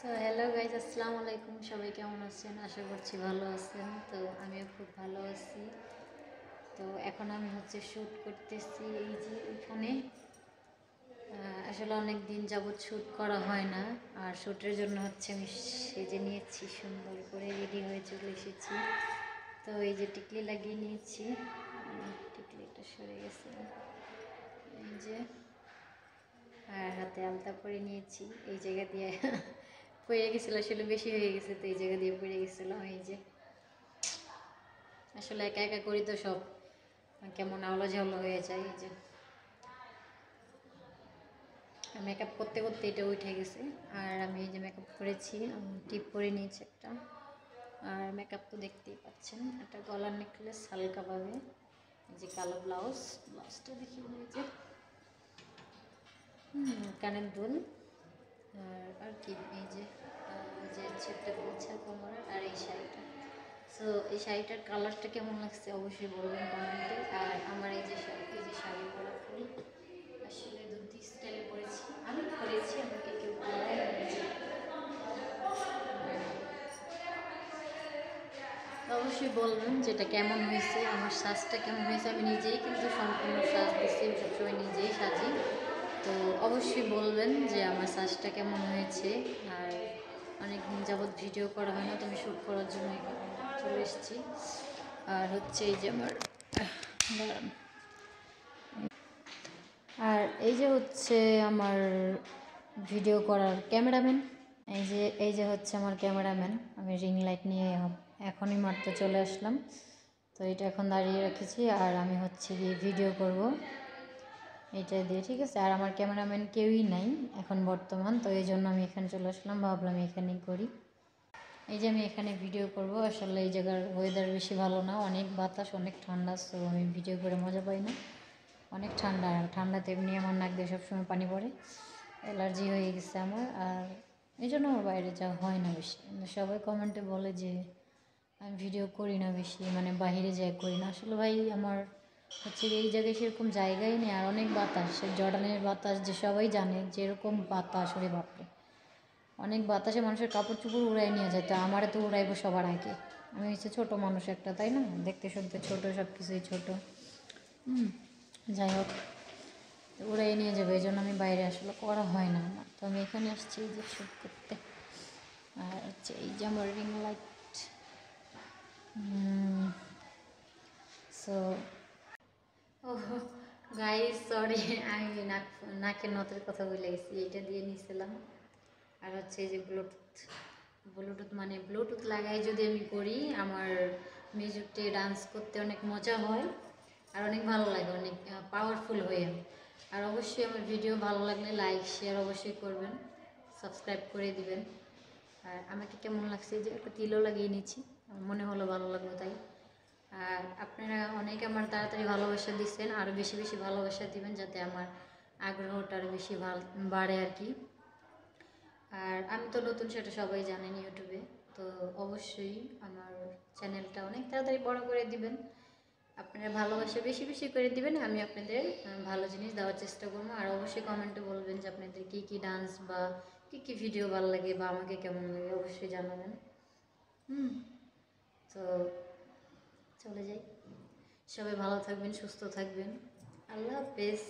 So hello guys, আসসালামু আলাইকুম। সবাই কেমন আছেন? আশা করছি ভালো আছেন। তো আমিও খুব ভালো আছি। তো এখন আমি শ্যুট করতেছি এই যে এখানে। আসলে অনেক দিন যাবৎ শ্যুট করা হয় না, আর শ্যুটের জন্য আমি সেজে নিয়েছি, সুন্দর করে রেডি হয়ে চলে এসেছি। তো এই যে টিকলি লাগিয়ে নিয়েছি, টিকলিটা সরে গেছে এই যে, আর হাতে আলতা পরে নিয়েছি। এই জায়গা দিয়ে পড়ে গেছিলো, আসলে বেশি হয়ে গেছে, তো এই জায়গা দিয়ে পড়ে গেছিলো। এই যে আসলে একা একা করি তো সব কেমন আওলা ঝাওলা হয়ে যায়। এই যে মেকআপ করতে করতে এটা উঠে গেছে, আর আমি এই যে মেকআপ করেছি, টিপ পরে নিয়েছি একটা। আর মেকআপ তো দেখতেই পাচ্ছেন, একটা গলার নেকলেস হালকাভাবে, এই যে কালো ব্লাউজটা দেখি, এই যে কানের দুল, আর কি এই যে ছোট্ট গোছা কোমরের, আর এই শাড়িটা। সো এই শাড়িটার কালারটা কেমন লাগছে অবশ্যই বলবেন কমেন্টে। আর আমার এই যে শাড়ি পরা ফুল, আসলে দুটি স্টাইলে পরেছি, আমি পরেছি, আমাকে কেউ পরাই অবশ্যই বলবেন যেটা কেমন হয়েছে, আমার সাজটা কেমন হয়েছে। আমি নিজেই কিন্তু সম্পূর্ণ সাজ দিচ্ছি, আমি সবসময় নিজেই সাজি। তো অবশ্যই বলবেন যে আমার সাজটা কেমন হয়েছে। আর অনেক দিন যাবৎ ভিডিও করা হয় না, তো আমি শ্যুট করার জন্য চলে এসেছি। আর এই যে আমার আর এই যে আমার ভিডিও করার ক্যামেরাম্যান, এই যে আমার ক্যামেরাম্যান। আমি রিং লাইট নিয়ে এখনই মারতে চলে আসলাম। তো এটা এখন দাঁড়িয়ে রেখেছি, আর আমি গিয়ে ভিডিও করব এইটা দিয়ে, ঠিক আছে। আর আমার ক্যামেরাম্যান কেউই নাই এখন বর্তমান, তো এই জন্য আমি এখানে চলে আসলাম, ভাবলাম এখানেই করি। এই যে আমি এখানে ভিডিও করব। আসলে এই জায়গার ওয়েদার বেশি ভালো না, অনেক বাতাস, অনেক ঠান্ডা, সো আমি ভিডিও করে মজা পাই না। অনেক ঠান্ডা, আর ঠান্ডাতে এমনি আমার নাক দিয়ে সবসময় পানি পড়ে, অ্যালার্জি হয়ে গেছে আমার। আর এই জন্য আমার বাইরে যাওয়া হয় না বেশি। সবাই কমেন্টে বলে যে আমি ভিডিও করি না বেশি, মানে বাইরে যাই করি না। আসলে ভাই আমার এই জায়গায় সেরকম জায়গাই নেই, আর অনেক বাতাস, জর্ডানের বাতাস যে সবাই জানে যেরকম বাতাস, ওরে বাপরে, অনেক বাতাসে মানুষের কাপড় চোপড় উড়াই নিয়ে যায়। তো আমারে তো উড়াইবো সবার আগে, আমি ছোটো মানুষ একটা, তাই না? দেখতে শুনতে ছোটো, সব কিছুই ছোটো। যাই হোক, উড়াই নিয়ে যাবে, এই জন্য আমি বাইরে আসলে করা হয় না আমার। তো আমি এখানে আসছি এই যে শ্যুট করতে। আর এই যে আমার রিং লাইট। সো ও গাইস, সরি, আমি নাকের নথের কথা বলে গেছি, এটা দিয়ে নিয়েছিলাম। আর এই যে ব্লুটুথ মানে ব্লুটুথ লাগাই যদি আমি করি, আমার মিউজিকটে ডান্স করতে অনেক মজা হয়, আর অনেক ভালো লাগে, অনেক পাওয়ারফুল হয়ে। আর অবশ্যই আমার ভিডিও ভালো লাগলে লাইক শেয়ার অবশ্যই করবেন, সাবস্ক্রাইব করে দিবেন। আর আমাকে কেমন লাগছে, যে একটা তিলও লাগিয়ে নিচ্ছি, মনে হলো ভালো লাগলো তাই। আর আপনারা অনেকে আমার তাড়াতাড়ি ভালোবাসা দিচ্ছেন, আরও বেশি বেশি ভালোবাসা দিবেন, যাতে আমার আগ্রহটা আরও বেশি বাড়ে আর কি। আর আমি তো নতুন, সেটা সবাই জানেন ইউটিউবে। তো অবশ্যই আমার চ্যানেলটা অনেক তাড়াতাড়ি বড় করে দিবেন, আপনারা ভালোবাসা বেশি বেশি করে দিবেন, আমি আপনাদের ভালো জিনিস দেওয়ার চেষ্টা করবো। আর অবশ্যই কমেন্টে বলবেন যে আপনাদের কী কী ডান্স বা কী ভিডিও ভালো লাগে, বা আমাকে কেমন লাগে, অবশ্যই জানাবেন। তো চলে যাই, সবাই ভালো থাকবেন, সুস্থ থাকবেন, আল্লাহ হাফেজ।